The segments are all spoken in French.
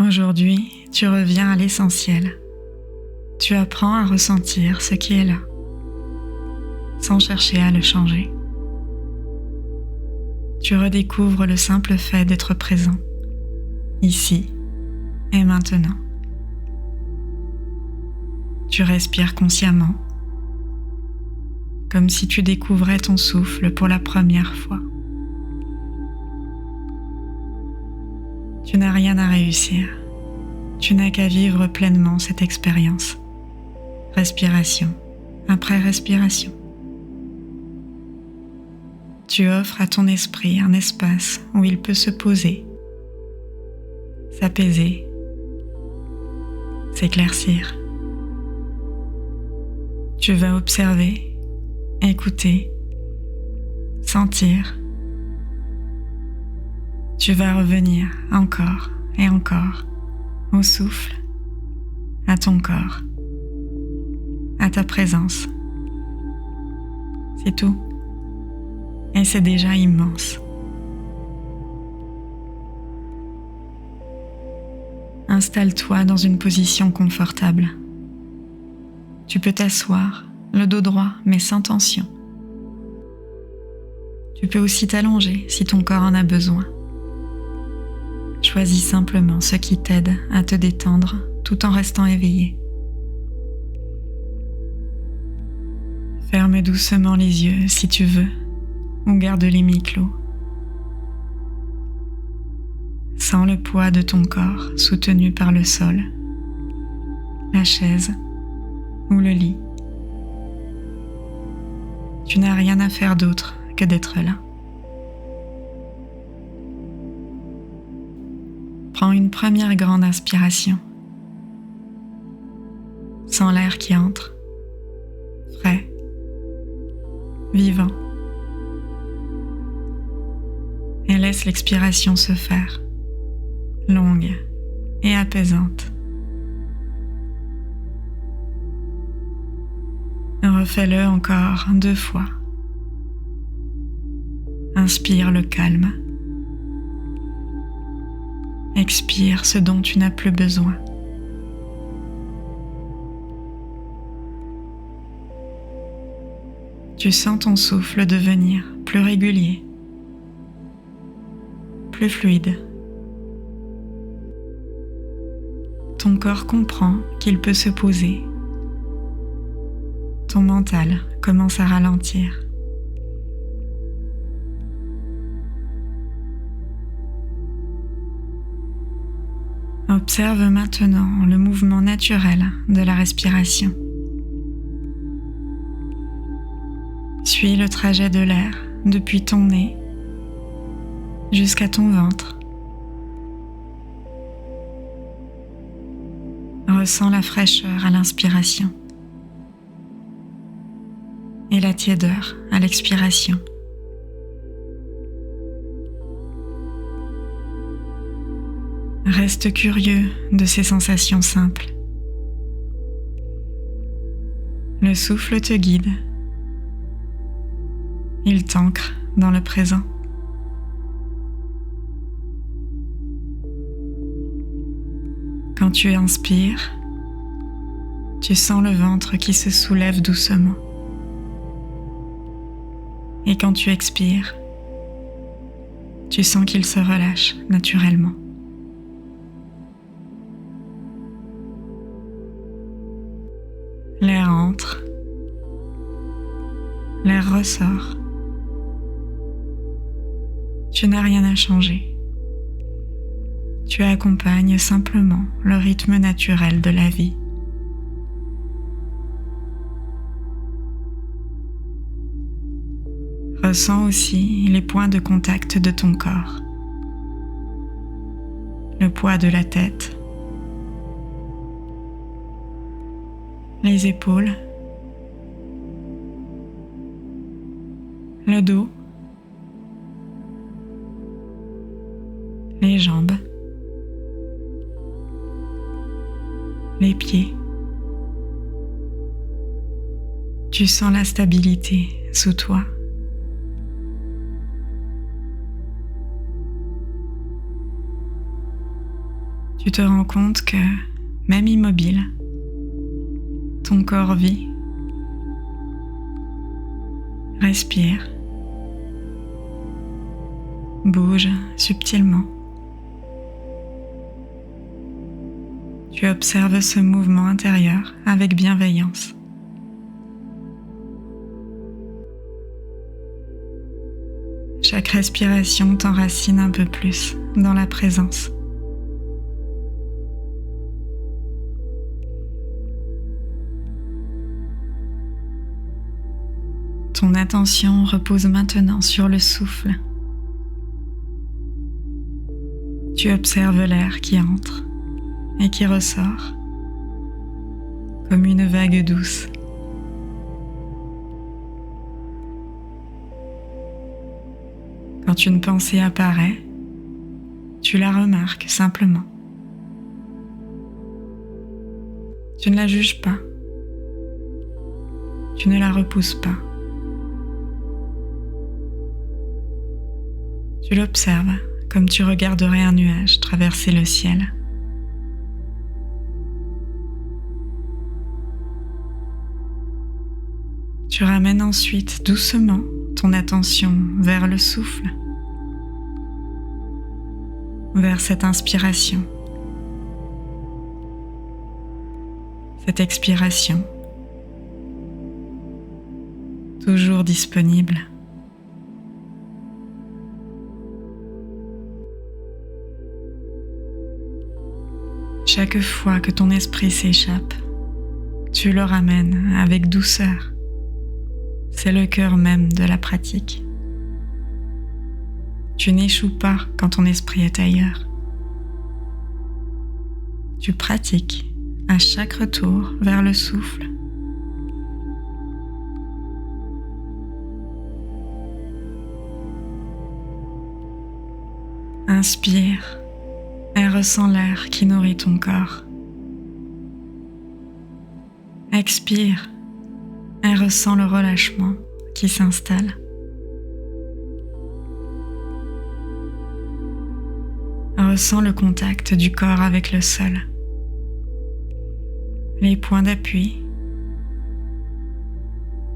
Aujourd'hui, tu reviens à l'essentiel. Tu apprends à ressentir ce qui est là, sans chercher à le changer. Tu redécouvres le simple fait d'être présent, ici et maintenant. Tu respires consciemment, comme si tu découvrais ton souffle pour la première fois. Tu n'as rien à réussir, tu n'as qu'à vivre pleinement cette expérience, respiration après respiration. Tu offres à ton esprit un espace où il peut se poser, s'apaiser, s'éclaircir. Tu vas observer, écouter, sentir. Tu vas revenir encore et encore au souffle, à ton corps, à ta présence. C'est tout. Et c'est déjà immense. Installe-toi dans une position confortable. Tu peux t'asseoir, le dos droit mais sans tension. Tu peux aussi t'allonger si ton corps en a besoin. Choisis simplement ce qui t'aide à te détendre tout en restant éveillé. Ferme doucement les yeux si tu veux, ou garde-les mi-clos. Sens le poids de ton corps soutenu par le sol, la chaise ou le lit. Tu n'as rien à faire d'autre que d'être là. Prends une première grande inspiration. Sens l'air qui entre, frais, vivant. Et laisse l'expiration se faire, longue et apaisante. Refais-le encore 2 fois. Inspire le calme. Expire ce dont tu n'as plus besoin. Tu sens ton souffle devenir plus régulier, plus fluide. Ton corps comprend qu'il peut se poser. Ton mental commence à ralentir. Observe maintenant le mouvement naturel de la respiration. Suis le trajet de l'air depuis ton nez jusqu'à ton ventre. Ressens la fraîcheur à l'inspiration et la tiédeur à l'expiration. Reste curieux de ces sensations simples. Le souffle te guide. Il t'ancre dans le présent. Quand tu inspires, tu sens le ventre qui se soulève doucement. Et quand tu expires, tu sens qu'il se relâche naturellement. L'air entre, l'air ressort. Tu n'as rien à changer. Tu accompagnes simplement le rythme naturel de la vie. Ressens aussi les points de contact de ton corps. Le poids de la tête, les épaules, le dos, les jambes, les pieds. Tu sens la stabilité sous toi. Tu te rends compte que, même immobile, ton corps vit, respire, bouge subtilement. Tu observes ce mouvement intérieur avec bienveillance. Chaque respiration t'enracine un peu plus dans la présence. Ton attention repose maintenant sur le souffle. Tu observes l'air qui entre et qui ressort comme une vague douce. Quand une pensée apparaît, tu la remarques simplement. Tu ne la juges pas. Tu ne la repousses pas. Tu l'observes comme tu regarderais un nuage traverser le ciel. Tu ramènes ensuite doucement ton attention vers le souffle, vers cette inspiration, cette expiration, toujours disponible. Chaque fois que ton esprit s'échappe, tu le ramènes avec douceur. C'est le cœur même de la pratique. Tu n'échoues pas quand ton esprit est ailleurs. Tu pratiques à chaque retour vers le souffle. Inspire et ressens l'air qui nourrit ton corps. Expire et ressens le relâchement qui s'installe. Ressens le contact du corps avec le sol, les points d'appui,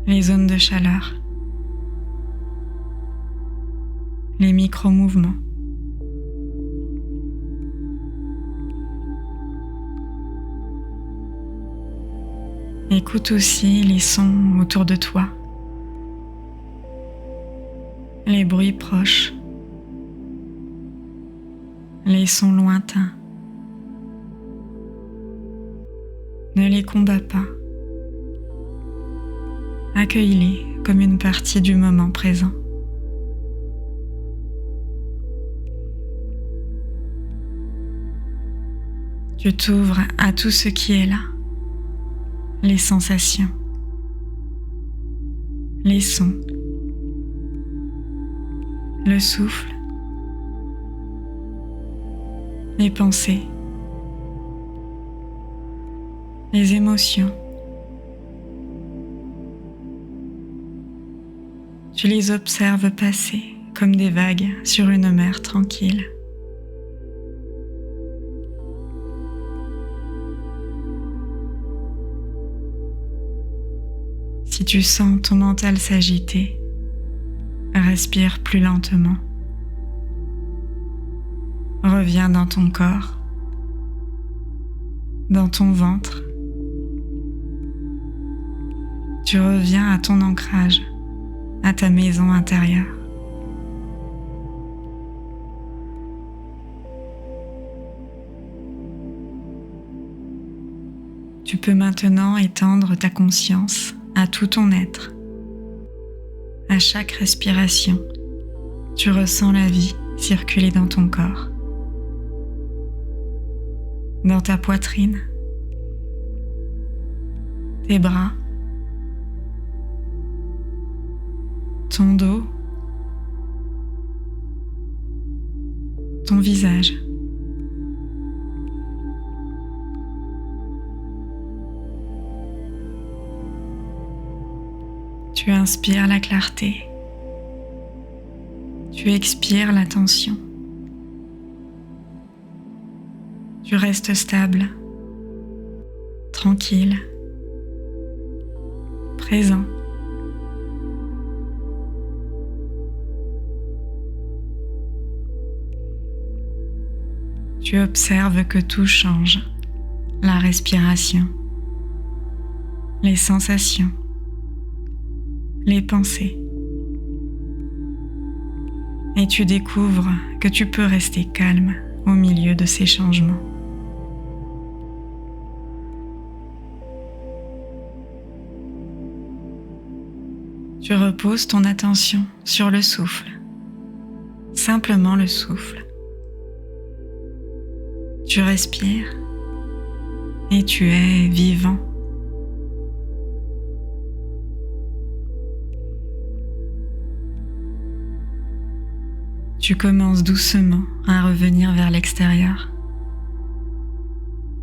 les zones de chaleur, les micro-mouvements. Écoute aussi les sons autour de toi, les bruits proches, les sons lointains. Ne les combats pas. Accueille-les comme une partie du moment présent. Tu t'ouvres à tout ce qui est là. Les sensations, les sons, le souffle, les pensées, les émotions. Tu les observes passer comme des vagues sur une mer tranquille. Si tu sens ton mental s'agiter, respire plus lentement. Reviens dans ton corps, dans ton ventre. Tu reviens à ton ancrage, à ta maison intérieure. Tu peux maintenant étendre ta conscience à tout ton être. À chaque respiration, tu ressens la vie circuler dans ton corps, dans ta poitrine, tes bras, ton dos, ton visage. Tu inspires la clarté. Tu expires la tension. Tu restes stable, tranquille, présent. Tu observes que tout change, la respiration, les sensations, les pensées. Et tu découvres que tu peux rester calme au milieu de ces changements. Tu reposes ton attention sur le souffle, simplement le souffle. Tu respires et tu es vivant. Tu commences doucement à revenir vers l'extérieur,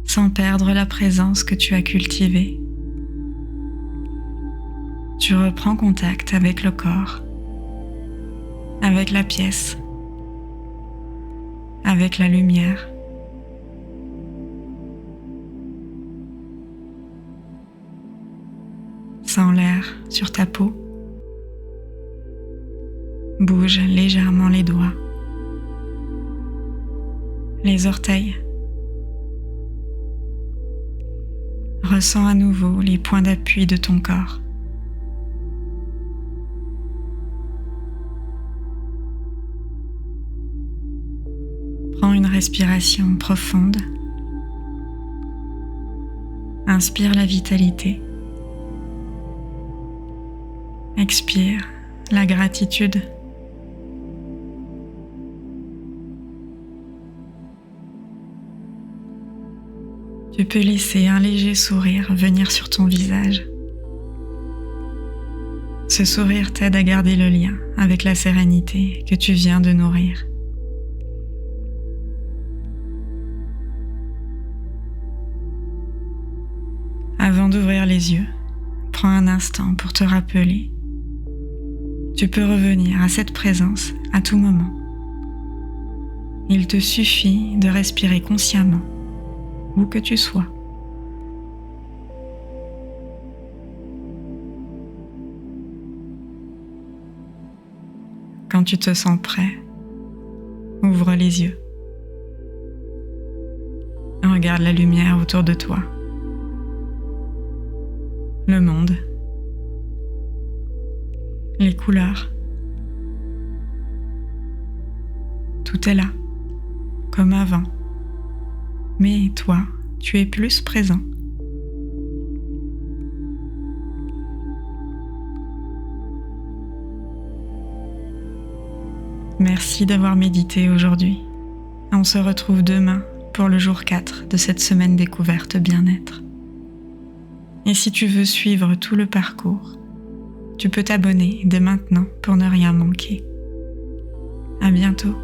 sans perdre la présence que tu as cultivée. Tu reprends contact avec le corps, avec la pièce, avec la lumière. Sens l'air sur ta peau. Bouge légèrement les doigts, les orteils. Ressens à nouveau les points d'appui de ton corps. Prends une respiration profonde. Inspire la vitalité. Expire la gratitude. Tu peux laisser un léger sourire venir sur ton visage. Ce sourire t'aide à garder le lien avec la sérénité que tu viens de nourrir. Avant d'ouvrir les yeux, prends un instant pour te rappeler. Tu peux revenir à cette présence à tout moment. Il te suffit de respirer consciemment, où que tu sois. Quand tu te sens prêt, ouvre les yeux. Regarde la lumière autour de toi. Le monde. Les couleurs. Tout est là, comme avant. Mais toi, tu es plus présent. Merci d'avoir médité aujourd'hui. On se retrouve demain pour le jour 4 de cette semaine découverte bien-être. Et si tu veux suivre tout le parcours, tu peux t'abonner dès maintenant pour ne rien manquer. À bientôt.